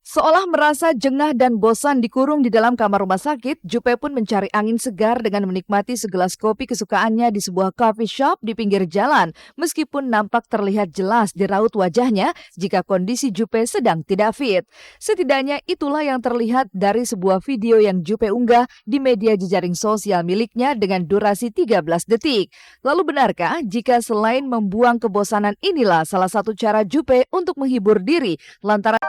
Seolah merasa jengah dan bosan dikurung di dalam kamar rumah sakit, Jupe pun mencari angin segar dengan menikmati segelas kopi kesukaannya di sebuah coffee shop di pinggir jalan. Meskipun nampak terlihat jelas di raut wajahnya jika kondisi Jupe sedang tidak fit. Setidaknya itulah yang terlihat dari sebuah video yang Jupe unggah di media jejaring sosial miliknya dengan durasi 13 detik. Lalu benarkah jika selain membuang kebosanan inilah salah satu cara Jupe untuk menghibur diri lantaran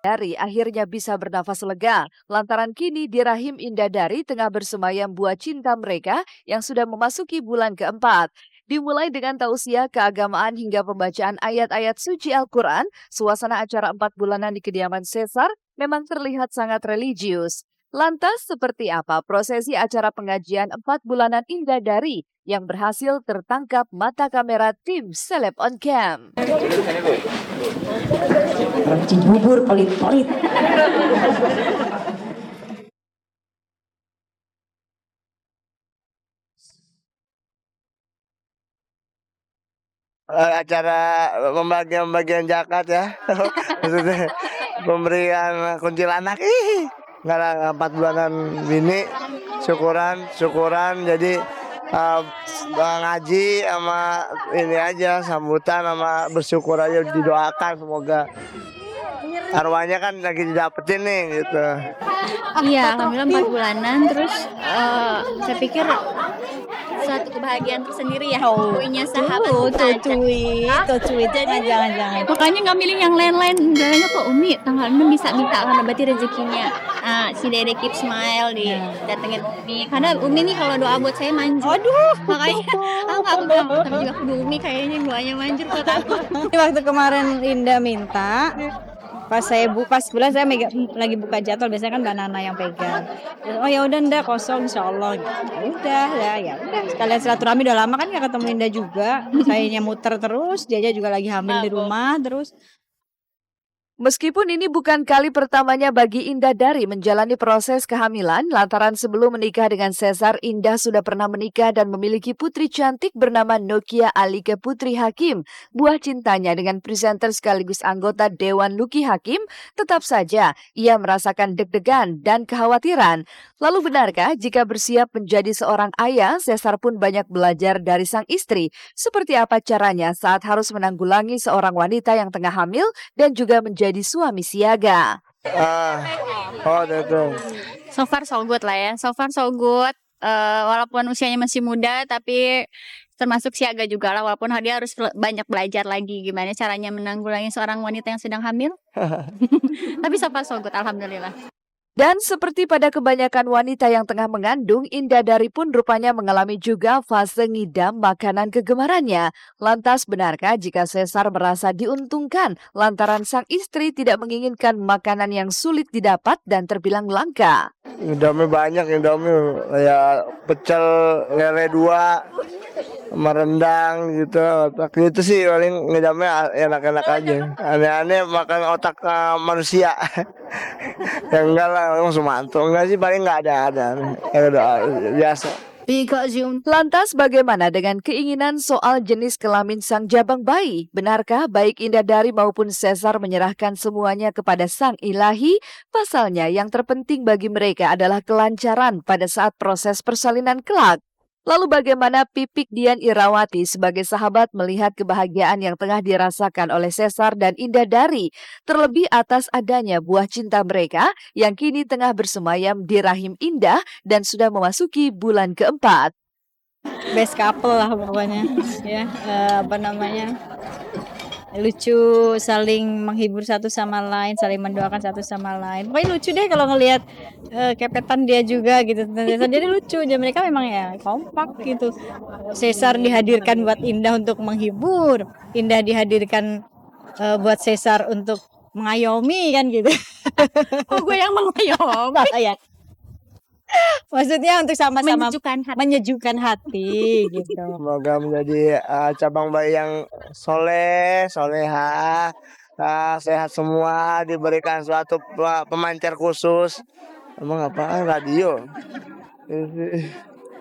Dari akhirnya bisa bernafas lega, lantaran kini di rahim Indah Dari tengah bersemayam buah cinta mereka yang sudah memasuki bulan keempat. Dimulai dengan tausiah keagamaan hingga pembacaan ayat-ayat suci Al-Quran, suasana acara 4 bulanan di kediaman Caesar memang terlihat sangat religius. Lantas seperti apa prosesi acara pengajian 4 bulanan Indah Dari yang berhasil tertangkap mata kamera tim Celeb on Cam? Orang Cibubur pelit-pelit. Acara pembagian zakat ya. Maksudnya pemberian kuntilanak. Nggak lah, 4 bulanan bini syukuran jadi ngaji sama ini aja sambutan sama bersyukur aja didoakan semoga arwahnya kan lagi didapetin nih gitu. Iya, alhamdulillah 4 bulanan. Terus saya pikir satu kebahagiaan tersendiri ya. Punya sahabat Tuh, jangan. Makanya nggak milih yang lain-lain. Bilangnya kok Umi tanggal 6 bisa minta karena berarti rezekinya. Si Dede Keep Smile datengin Umi. Karena Umi nih kalau doa buat saya manjur. Aduh, Makanya aku bilang, tapi juga kudu Umi kayaknya doanya manjur buat aku. waktu kemarin Indah minta, pas kebetulan saya lagi buka jadwal, biasanya kan Mbak Nana yang pegang. Oh ya udah Indah kosong insyaallah. Ya udah sekalian silaturahmi, udah lama kan nggak ketemu Indah juga. Sayanya muter terus, dia juga lagi hamil di rumah terus. Meskipun ini bukan kali pertamanya bagi Indah Dari menjalani proses kehamilan, lantaran sebelum menikah dengan Caesar, Indah sudah pernah menikah dan memiliki putri cantik bernama Nokia Alike Putri Hakim. Buah cintanya dengan presenter sekaligus anggota Dewan Luki Hakim, tetap saja ia merasakan deg-degan dan kekhawatiran. Lalu benarkah jika bersiap menjadi seorang ayah, Caesar pun banyak belajar dari sang istri? Seperti apa caranya saat harus menanggulangi seorang wanita yang tengah hamil dan juga menjadi suami siaga? Itu. So far so good lah ya. So far so good. Walaupun usianya masih muda, tapi termasuk siaga juga lah. Walaupun dia harus banyak belajar lagi gimana caranya menanggulangi seorang wanita yang sedang hamil. Tapi so far so good, alhamdulillah. Dan seperti pada kebanyakan wanita yang tengah mengandung, Indah Dari pun rupanya mengalami juga fase ngidam makanan kegemarannya. Lantas benarkah jika Caesar merasa diuntungkan lantaran sang istri tidak menginginkan makanan yang sulit didapat dan terbilang langka? Indomie banyak, Indomie ya pecel lele 2 sama rendang gitu. Itu sih paling ngedamnya enak-enak aja. Aneh-aneh makan otak manusia. Ya enggak lah, emang Sumanto. Enggak sih, paling enggak ada. Ya udah biasa. Lantas bagaimana dengan keinginan soal jenis kelamin sang jabang bayi? Benarkah baik Indah Dari maupun Caesar menyerahkan semuanya kepada sang ilahi? Pasalnya yang terpenting bagi mereka adalah kelancaran pada saat proses persalinan kelak. Lalu bagaimana Pipik Dian Irawati sebagai sahabat melihat kebahagiaan yang tengah dirasakan oleh Caesar dan Indah Dari, terlebih atas adanya buah cinta mereka yang kini tengah bersemayam di rahim Indah dan sudah memasuki bulan keempat. Best couple lah pokoknya. Ya, lucu, saling menghibur satu sama lain, saling mendoakan satu sama lain. Pokoknya lucu deh kalau ngelihat kepetan dia juga gitu. Jadi lucu, jadi mereka memang ya kompak gitu. Caesar dihadirkan buat Indah untuk menghibur, Indah dihadirkan buat Caesar untuk mengayomi kan gitu. Oh, gue yang mengayomi. Ya. Maksudnya untuk sama-sama Menyejukkan hati. gitu. Semoga menjadi cabang bayi yang soleha, sehat semua, diberikan suatu pemancar khusus. Emang apaan radio?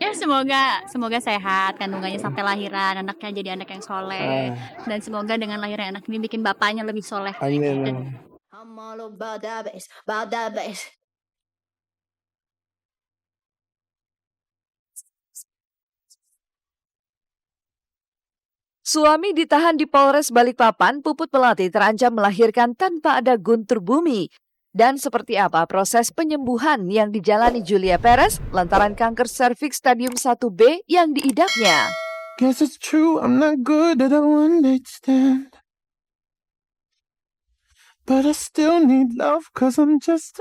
Ya semoga sehat kandungannya sampai lahiran, anaknya jadi anak yang soleh, dan semoga dengan lahirnya anak ini bikin bapaknya lebih soleh. Amin. I'm all about that bass, about that bass. Suami ditahan di Polres Balikpapan, Puput Melati terancam melahirkan tanpa ada guntur bumi. Dan seperti apa proses penyembuhan yang dijalani Julia Perez lantaran kanker serviks stadium 1B yang diidapnya? Guess it's true, I'm not good at a one night stand. But I still need love cause I'm just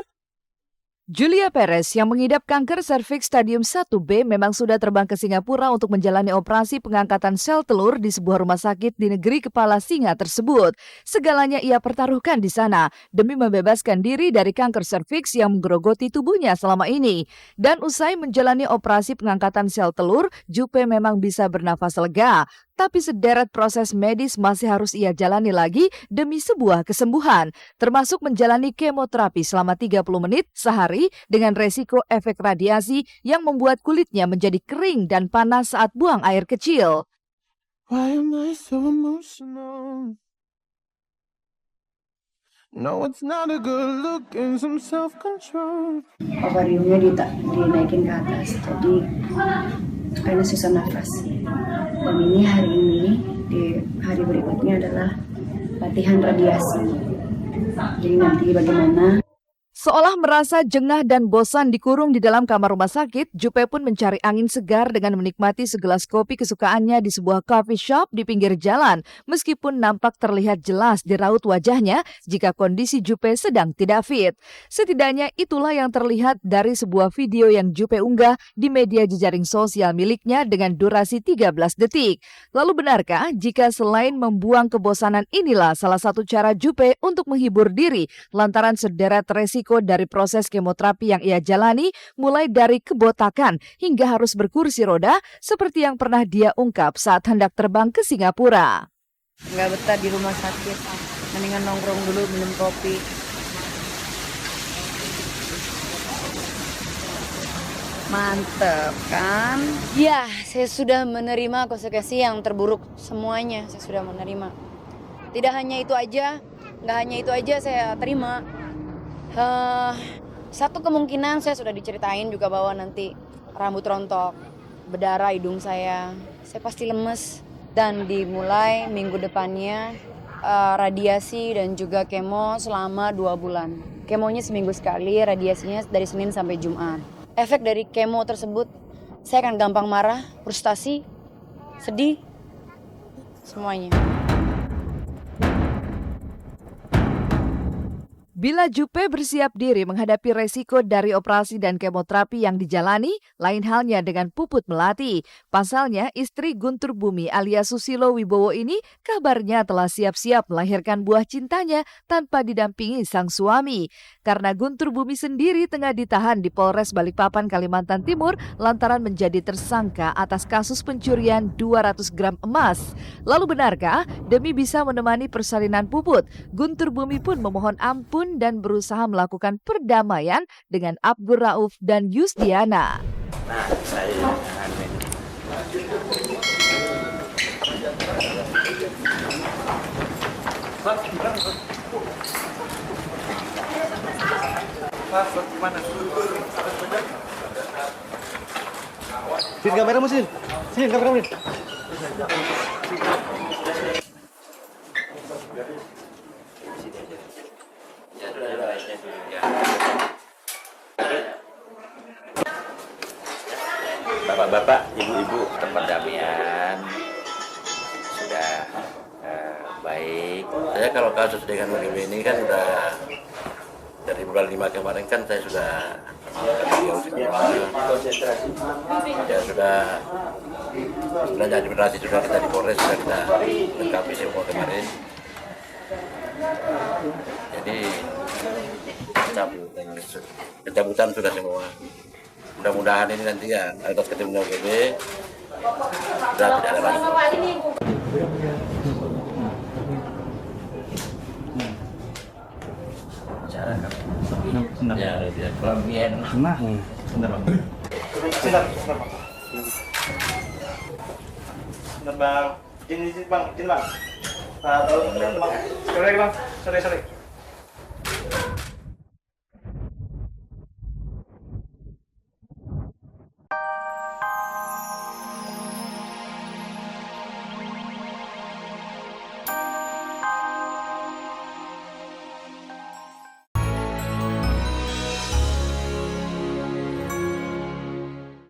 Julia Perez yang mengidap kanker serviks stadium 1B memang sudah terbang ke Singapura untuk menjalani operasi pengangkatan sel telur di sebuah rumah sakit di negeri kepala singa tersebut. Segalanya ia pertaruhkan di sana demi membebaskan diri dari kanker serviks yang menggerogoti tubuhnya selama ini. Dan usai menjalani operasi pengangkatan sel telur, Jupe memang bisa bernafas lega. Tapi sederet proses medis masih harus ia jalani lagi demi sebuah kesembuhan, termasuk menjalani kemoterapi selama 30 menit sehari dengan resiko efek radiasi yang membuat kulitnya menjadi kering dan panas saat buang air kecil. why am I so emotional? No, it's not a good look and some self-control. Ovariumnya dinaikin ke atas, jadi karena susah nafas. Dan ini hari ini, di hari berikutnya adalah latihan radiasi. Jadi nanti bagaimana? Seolah merasa jengah dan bosan dikurung di dalam kamar rumah sakit, Jupe pun mencari angin segar dengan menikmati segelas kopi kesukaannya di sebuah coffee shop di pinggir jalan, meskipun nampak terlihat jelas di raut wajahnya jika kondisi Jupe sedang tidak fit. Setidaknya itulah yang terlihat dari sebuah video yang Jupe unggah di media jejaring sosial miliknya dengan durasi 13 detik. Lalu benarkah jika selain membuang kebosanan inilah salah satu cara Jupe untuk menghibur diri lantaran sederet resiko dari proses kemoterapi yang ia jalani, mulai dari kebotakan hingga harus berkursi roda seperti yang pernah dia ungkap saat hendak terbang ke Singapura. Nggak betah di rumah sakit, mendingan nongkrong dulu minum kopi. Mantep kan? Ya, saya sudah menerima konsekuensi yang terburuk semuanya. Saya sudah menerima. Tidak hanya itu aja, nggak hanya itu aja saya terima. Satu kemungkinan saya sudah diceritain juga bahwa nanti rambut rontok, berdarah hidung saya pasti lemes. Dan dimulai minggu depannya radiasi dan juga kemo selama 2 bulan. Kemonya seminggu sekali, radiasinya dari Senin sampai Jumat. Efek dari kemo tersebut, saya akan gampang marah, frustasi, sedih, semuanya. Bila Jupe bersiap diri menghadapi resiko dari operasi dan kemoterapi yang dijalani, lain halnya dengan Puput Melati. Pasalnya, istri Guntur Bumi alias Susilo Wibowo ini kabarnya telah siap-siap melahirkan buah cintanya tanpa didampingi sang suami. Karena Guntur Bumi sendiri tengah ditahan di Polres Balikpapan, Kalimantan Timur lantaran menjadi tersangka atas kasus pencurian 200 gram emas. Lalu benarkah demi bisa menemani persalinan Puput, Guntur Bumi pun memohon ampun dan berusaha melakukan perdamaian dengan Abdur Rauf dan Yusdiana. Nah, saya Sin kamera mesin. Sin kamera mesin. Bapak-bapak, ibu-ibu, perdamaian sudah baik. Saya kalau kasus dengan Mimi ini kan sudah dari bulan 5 kemarin kan saya sudah ya sudah administrasi sudah kita di Polres sudah kita lengkapi semua kemarin. Jadi pencabutan sudah semua. Mudah-mudahan ini nanti ya atas ketemu OGB sudah tidak ada lagi. Ya, kelebihan. Nah, sebentar. Bener bang, ini bang, ini bang. Tahu bang, sorry bang, sorry.